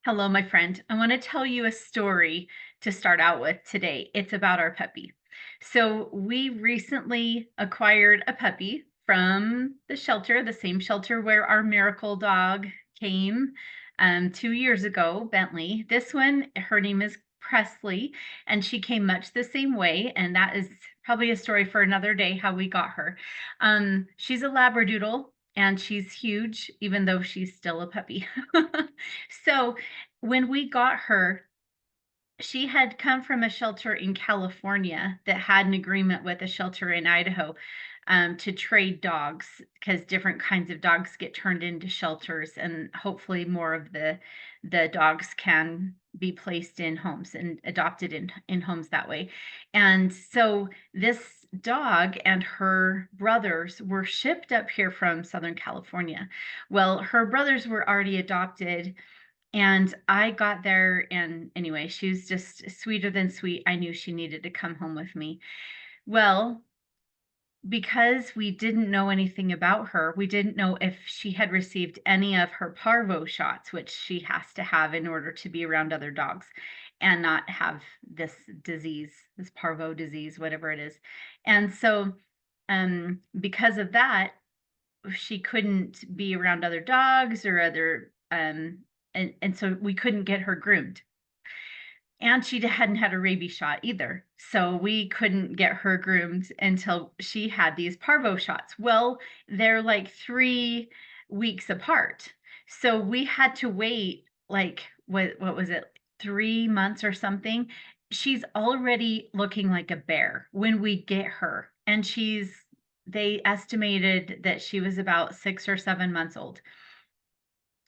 Hello, my friend. I want to tell you a story to start out with today. It's about our puppy. So, we recently acquired a puppy from the shelter, the same shelter where our miracle dog came 2 years ago, Bentley. This one, her name is Presley, and she came much the same way. And that is probably a story for another day how we got her. She's a Labradoodle. And she's huge, even though she's still a puppy. So, when we got her, she had come from a shelter in California that had an agreement with a shelter in Idaho, to trade dogs because different kinds of dogs get turned into shelters, and hopefully more of the dogs can be placed in homes and adopted in homes that way. And so this dog and her brothers were shipped up here from Southern California. Well, her brothers were already adopted and I got there, and anyway, she was just sweeter than sweet. I knew she needed to come home with me. Well, because we didn't know anything about her, we didn't know if she had received any of her parvo shots, which she has to have in order to be around other dogs and not have this disease, this parvo disease, whatever it is. And so, because of that, she couldn't be around other dogs or other and so we couldn't get her groomed. And she hadn't had a rabies shot either. So we couldn't get her groomed until she had these parvo shots. Well, they're like 3 weeks apart. So we had to wait like what was it? 3 months or something. She's already looking like a bear when we get her. And they estimated that she was about 6 or 7 months old.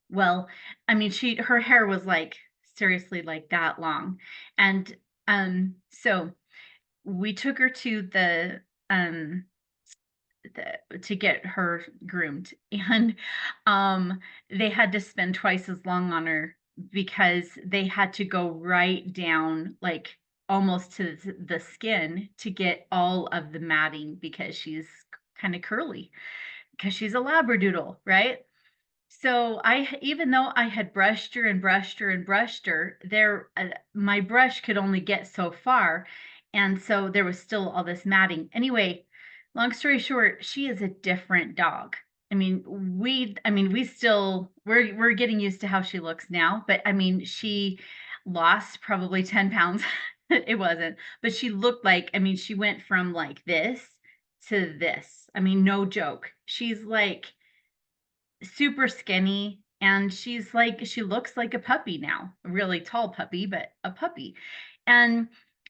Well, I mean, her hair was, like, seriously, like, that long, and, so we took her um, to get her groomed, and, um, they had to spend twice as long on her because they had to go right down, like, almost to the skin to get all of the matting because she's kinda curly, because she's a Labradoodle, right? So even though I had brushed her and brushed her and brushed her, my brush could only get so far, and so there was still all this matting. Anyway, long story short, she is a different dog. We're getting used to how she looks now, but I mean, she lost probably 10 pounds. It wasn't, but she looked like, I mean, she went from like this to this. I mean, no joke. She's like super skinny, and she looks like a puppy now, a really tall puppy, but a puppy. And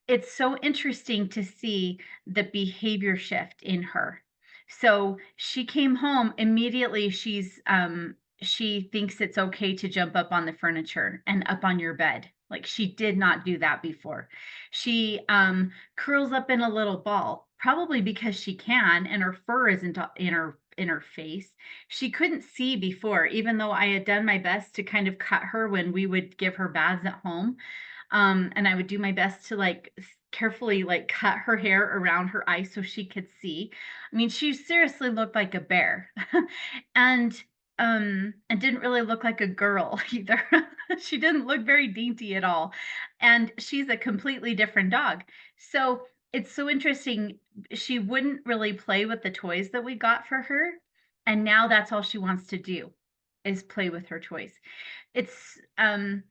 it's so interesting to see the behavior shift in her. So she came home immediately. She thinks it's okay to jump up on the furniture and up on your bed. Like she did not do that before. She curls up in a little ball, probably because she can, and her fur isn't in her face. She couldn't see before, even though I had done my best to kind of cut her when we would give her baths at home. And I would do my best to like carefully like cut her hair around her eyes so she could see. I mean, she seriously looked like a bear. and and didn't really look like a girl either. She didn't look very dainty at all. And she's a completely different dog. So it's so interesting. She wouldn't really play with the toys that we got for her, and now that's all she wants to do is play with her toys. It's and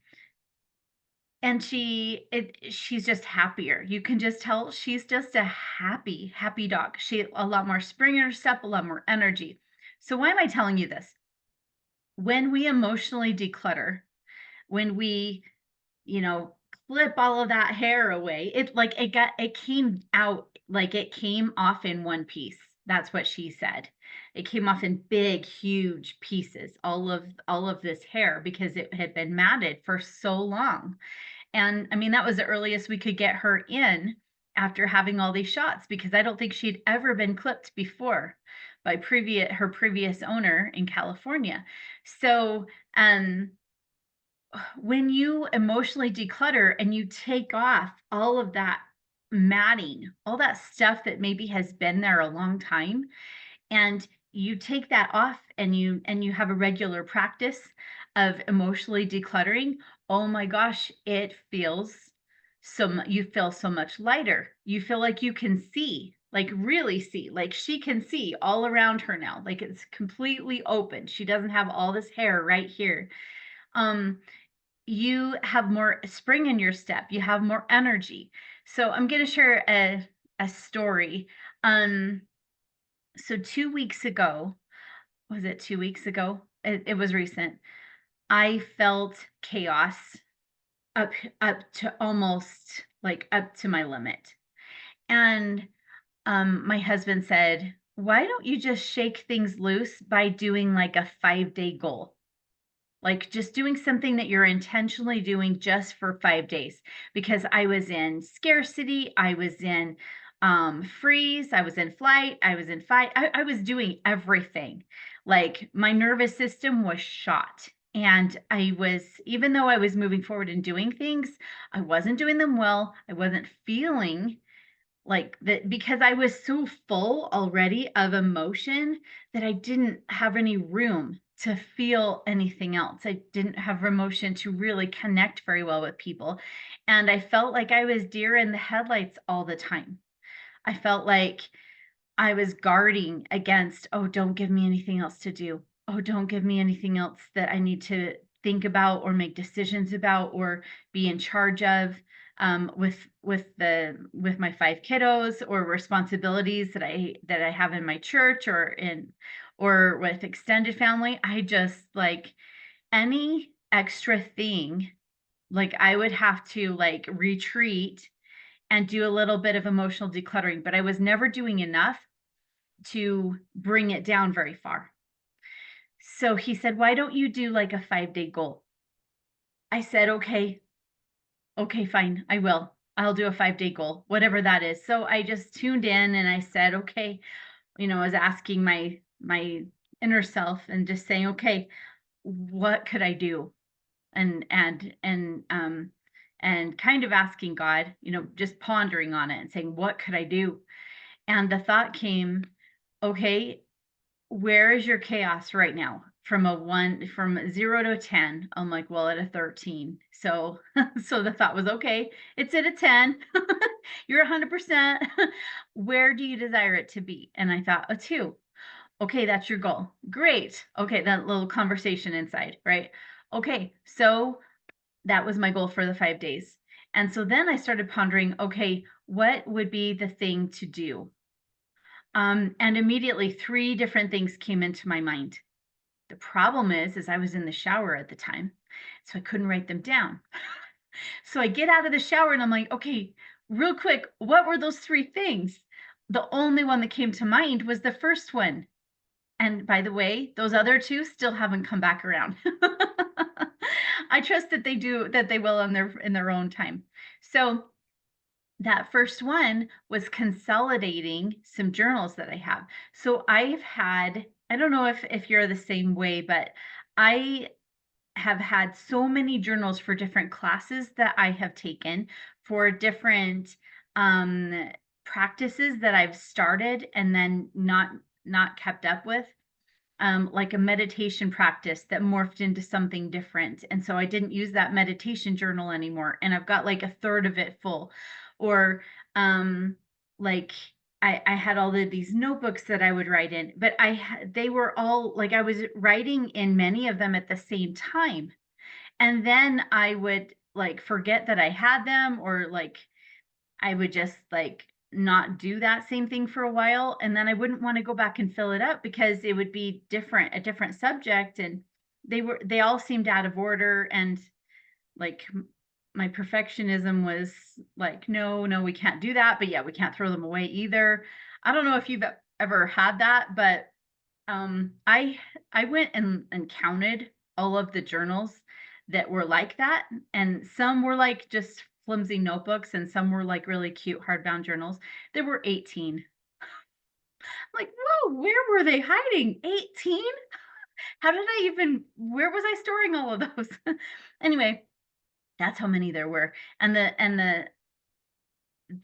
she's just happier. You can just tell she's just a happy dog. She a lot more spring in her step, a lot more energy. So why am I telling you this? When we emotionally declutter, when we, you know, clip all of that hair away, it came out like it came off in one piece. That's what she said. It came off in big, huge pieces, all of this hair because it had been matted for so long. And I mean, that was the earliest we could get her in after having all these shots because I don't think she'd ever been clipped before by previous owner in California. So, when you emotionally declutter and you take off all of that matting, all that stuff that maybe has been there a long time, and you take that off and you have a regular practice of emotionally decluttering, oh my gosh, it feels you feel so much lighter. You feel like you can see, like really see, like she can see all around her now. Like it's completely open. She doesn't have all this hair right here. Um, you have more spring in your step. You have more energy. So I'm going to share a story. Um, so 2 weeks ago, was it 2 weeks ago? It was recent. I felt chaos up up to almost like up to my limit. And my husband said, "Why don't you just shake things loose by doing like a 5-day goal?" Like just doing something that you're intentionally doing just for 5 days, because I was in scarcity, I was in freeze, I was in flight, I was in fight. I was doing everything. Like my nervous system was shot. And I was, even though I was moving forward and doing things, I wasn't doing them well. I wasn't feeling like that because I was so full already of emotion that I didn't have any room to feel anything else. I didn't have emotion to really connect very well with people. And I felt like I was deer in the headlights all the time. I felt like I was guarding against, oh, don't give me anything else to do. Oh, don't give me anything else that I need to think about or make decisions about or be in charge of with my 5 kiddos or responsibilities that I have in my church or with extended family. I just like any extra thing, like I would have to like retreat and do a little bit of emotional decluttering, but I was never doing enough to bring it down very far. So he said, "Why don't you do like a 5-day goal?" I said, "Okay, okay, fine. I will. I'll do a 5-day goal, whatever that is." So I just tuned in and I said, "Okay," I was asking my inner self and just saying, "Okay, what could I do?" And kind of asking God, just pondering on it and saying, "What could I do?" And the thought came, "Okay, where is your chaos right now?" From 0 to 10. I'm like, "Well, at a 13." So so the thought was, "Okay, it's at a 10. You're 100%. Where do you desire it to be?" And I thought, "A 2." Okay, that's your goal. Great. Okay, that little conversation inside, right? Okay, so that was my goal for the 5 days. And so then I started pondering, okay, what would be the thing to do? And immediately 3 different things came into my mind. The problem is I was in the shower at the time, so I couldn't write them down. So I get out of the shower and I'm like, "Okay, real quick, what were those 3 things?" The only one that came to mind was the first one. And by the way, those other 2 still haven't come back around. I trust that they will in their own time. So that first one was consolidating some journals that I have. So I don't know if you're the same way, but I have had so many journals for different classes that I have taken, for different um practices that I've started and then not kept up with. Like a meditation practice that morphed into something different. And so I didn't use that meditation journal anymore. And I've got like a third of it full. Or like I had all of these notebooks that I would write in, but they were all like I was writing in many of them at the same time. And then I would like forget that I had them, or like I would just like not do that same thing for a while, and then I wouldn't want to go back and fill it up because it would be a different subject, and they all seemed out of order. And like my perfectionism was like, "No, no, we can't do that, but yeah, we can't throw them away either." I don't know if you've ever had that, but I went and counted all of the journals that were like that, and some were like just flimsy notebooks, and some were like really cute hardbound journals. There were 18. Like, whoa, where were they hiding? 18? How did I even? Where was I storing all of those? Anyway, that's how many there were, and the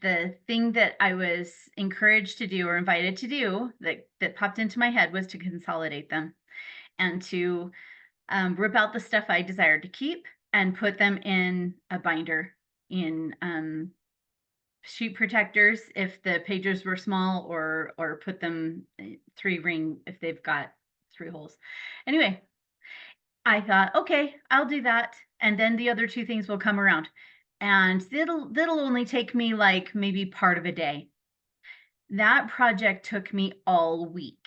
the thing that I was encouraged to do or invited to do that popped into my head was to consolidate them and to rip out the stuff I desired to keep and put them in a binder in sheet protectors if the pages were small, or put them 3-ring if they've got 3 holes. Anyway, I thought, okay, I'll do that, and then the other 2 things will come around. And that'll only take me like maybe part of a day. That project took me all week.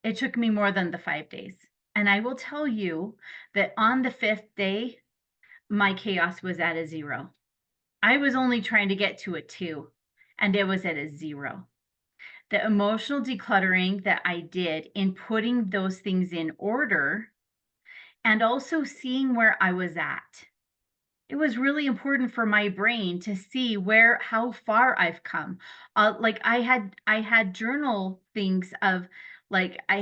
It took me more than the 5 days. And I will tell you that on the 5th day, my chaos was at a 0. I was only trying to get to a 2, and it was at a 0. The emotional decluttering that I did in putting those things in order and also seeing where I was at. It was really important for my brain to see how far I've come. Like I had journal things of like I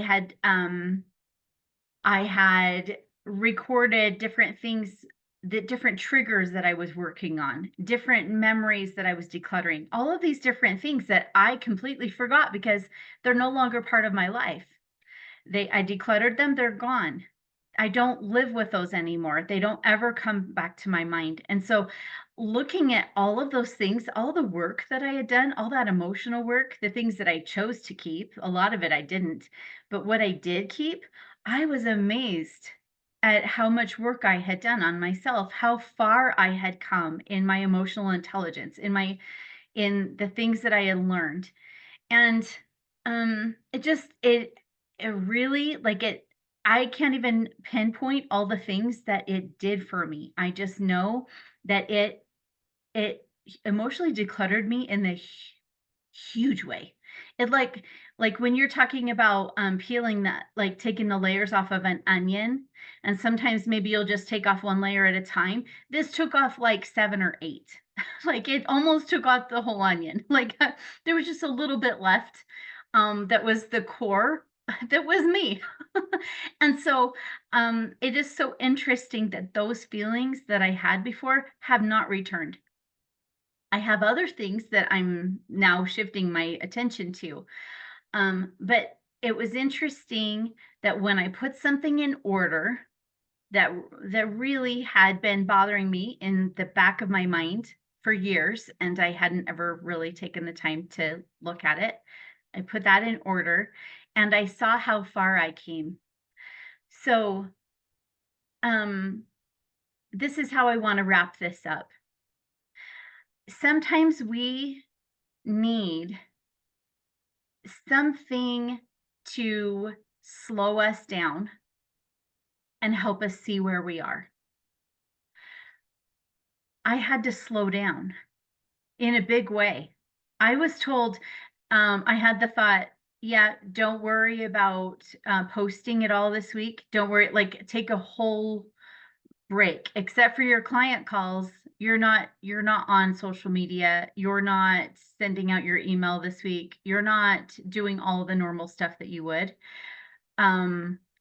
had recorded different things, the different triggers that I was working on, different memories that I was decluttering, all of these different things that I completely forgot because they're no longer part of my life. I decluttered them, they're gone. I don't live with those anymore. They don't ever come back to my mind. And so looking at all of those things, all the work that I had done, all that emotional work, the things that I chose to keep, a lot of it I didn't, but what I did keep, I was amazed at how much work I had done on myself, how far I had come in my emotional intelligence, in the things that I had learned. And it really, like, I can't even pinpoint all the things that it did for me. I just know that it emotionally decluttered me in a huge way. It like when you're talking about peeling that, like taking the layers off of an onion, and sometimes maybe you'll just take off one layer at a time. This took off like 7 or 8. Like it almost took off the whole onion. Like there was just a little bit left, that was the core. That was me. And so it is so interesting that those feelings that I had before have not returned. I have other things that I'm now shifting my attention to. But it was interesting that when I put something in order that really had been bothering me in the back of my mind for years, and I hadn't ever really taken the time to look at it. I put that in order, and I saw how far I came. So, um, this is how I want to wrap this up. Sometimes we need something to slow us down and help us see where we are. I had to slow down in a big way. I was told, I had the thought, yeah, don't worry about posting it all this week. Don't worry, like take a whole break, except for your client calls. You're not on social media. You're not sending out your email this week. You're not doing all the normal stuff that you would.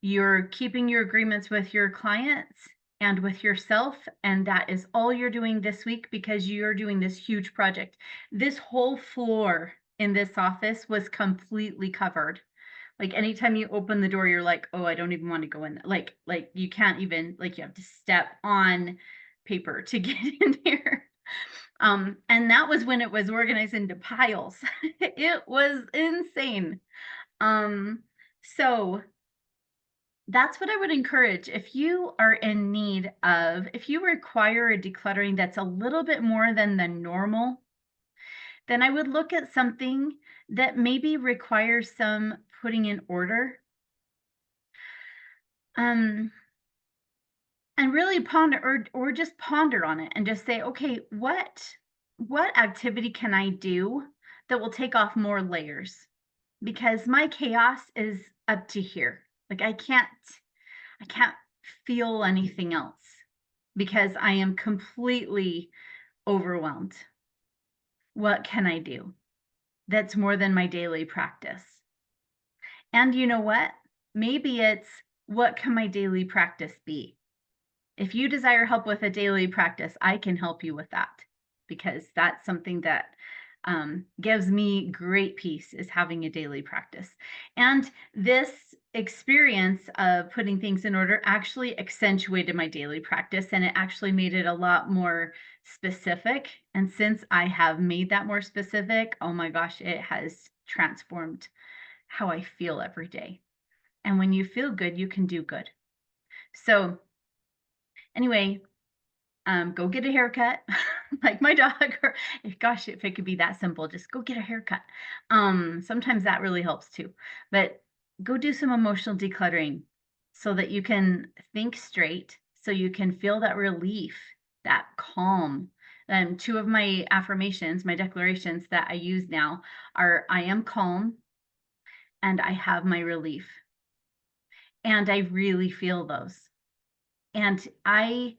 You're keeping your agreements with your clients and with yourself, and that is all you're doing this week because you're doing this huge project. This whole floor in this office was completely covered. Like anytime you open the door, you're like, oh, I don't even want to go in. Like you can't even, like you have to step on paper to get in here. And that was when it was organized into piles. It was insane. So that's what I would encourage. If you are in need of, if you require a decluttering that's a little bit more than the normal, then I would look at something that maybe requires some putting in order. Um, and really ponder, or just ponder on it and just say, okay, what activity can I do that will take off more layers? Because my chaos is up to here. Like I can't feel anything else because I am completely overwhelmed. What can I do that's more than my daily practice? And you know what? Maybe it's, what can my daily practice be? If you desire help with a daily practice, I can help you with that. because that's something that gives me great peace is having a daily practice. And this experience of putting things in order actually accentuated my daily practice and it actually made it a lot more specific. And since I have made that more specific, oh my gosh, it has transformed how I feel every day. And when you feel good, you can do good. So, anyway, go get a haircut like my dog, or gosh, if it could be that simple, just go get a haircut. Sometimes that really helps too. But go do some emotional decluttering so that you can think straight, so you can feel that relief, that calm. Two of my affirmations, my declarations that I use now are I am calm and I have my relief. And I really feel those. And I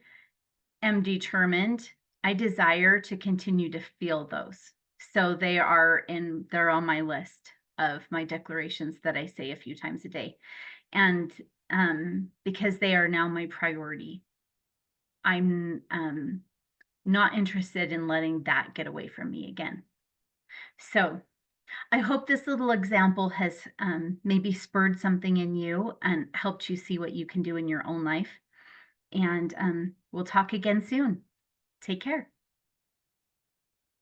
am determined. I desire to continue to feel those. So they're on my list of my declarations that I say a few times a day. And because they are now my priority, I'm not interested in letting that get away from me again. So I hope this little example has maybe spurred something in you and helped you see what you can do in your own life. And we'll talk again soon. Take care.